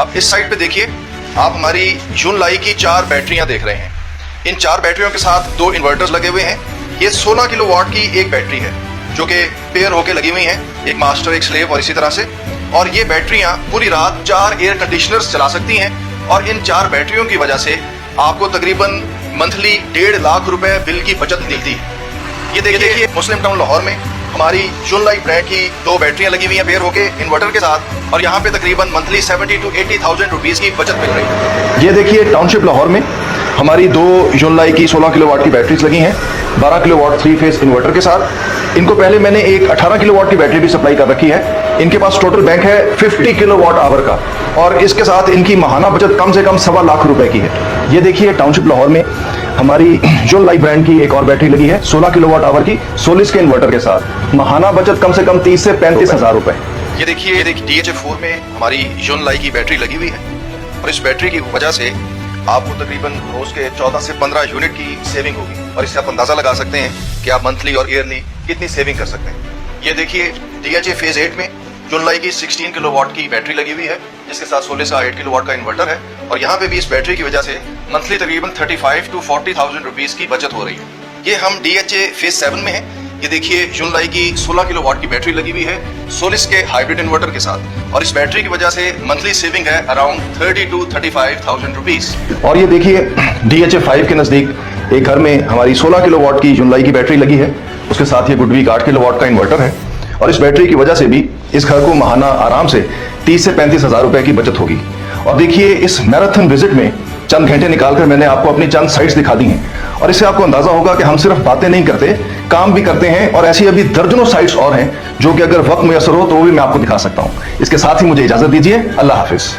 अब इस साइड पे देखिए, आप हमारी यूनलाई की 4 बैटरियां देख रहे हैं। इन 4 बैटरियों के साथ 2 इन्वर्टर्स लगे हुए हैं। ये 16 किलोवाट की एक बैटरी है जो कि पेयर होके लगी हुई है, एक मास्टर एक स्लेव और इसी तरह से। और ये बैटरियां पूरी रात 4 एयर कंडीशनर्स चला सकती हैं और इन 4 बैटरियों की वजह से आपको तकरीबन मंथली 1.5 लाख रुपए बिल की बचत मिलती है। ये देखिए मुस्लिम टाउन लाहौर में हमारी यूनलाई ब्रांड की 2 बैटरियां लगी हुई हैं पेयर होके इन्वर्टर के साथ, और यहाँ पे तकरीबन मंथली 70 to 80,000 रुपीज की बचत मिल रही है। ये देखिए टाउनशिप लाहौर में हमारी 2 यूनलाई की 16 किलोवाट की बैटरीज लगी हैं 12 किलोवाट 3 फेज इन्वर्टर के साथ। इनको पहले मैंने एक 18 किलोवाट की बैटरी भी सप्लाई कर रखी है। इनके पास टोटल बैंक है 50 किलोवाट आवर का, और इसके साथ इनकी माहाना बचत कम से कम 1.25 लाख रुपए की है। ये देखिए टाउनशिप लाहौर में हमारी यूनलाई ब्रांड की एक और बैटरी लगी है 16 किलोवाट आवर की सोलिस के इन्वर्टर के साथ, माहाना बचत कम से कम 30 से 35 हजार रुपए। ये देखिए DHA4 में हमारी यूनलाई की बैटरी लगी हुई है, और इस बैटरी की वजह से आपको तकरीबन रोज के 14 से 15 यूनिट की सेविंग होगी, और इससे आप अंदाजा लगा सकते हैं कि आप मंथली और ईयरली कितनी सेविंग कर सकते हैं। ये देखिए DHA फेज 8 में यूनलाई की 16 किलोवाट की बैटरी लगी हुई है, जिसके साथ 16 का 8 किलोवाट का इन्वर्टर है, और यहाँ पे भी इस बैटरी की वजह से मंथली तकरीबन 35 to 40,000 रुपीज की बचत हो रही है। ये हम DHA फेज 7 में है। ये देखिए यूनलाई की 16 किलोवाट की बैटरी लगी हुई है सोलिस के हाइब्रिड इन्वर्टर के साथ, और इस बैटरी की वजह से मंथली सेविंग है अराउंड 30 to 35,000 रुपीज। और ये देखिए DHA 5 के नजदीक एक घर में हमारी 16 किलोवाट की यूनलाई की बैटरी लगी है, उसके साथ ये गुडवीक 8 किलोवाट का इन्वर्टर है, और इस बैटरी की वजह से भी इस घर को माहाना आराम से 30 से 35 हजार रुपए की बचत होगी। और देखिए इस मैराथन विजिट में चंद घंटे निकालकर मैंने आपको अपनी चंद साइट्स दिखा दी हैं, और इससे आपको अंदाजा होगा कि हम सिर्फ बातें नहीं करते, काम भी करते हैं, और ऐसी अभी दर्जनों साइट्स और हैं जो कि अगर वक्त मुयसर हो तो वो भी मैं आपको दिखा सकता हूं। इसके साथ ही मुझे इजाजत दीजिए। अल्लाह हाफिज।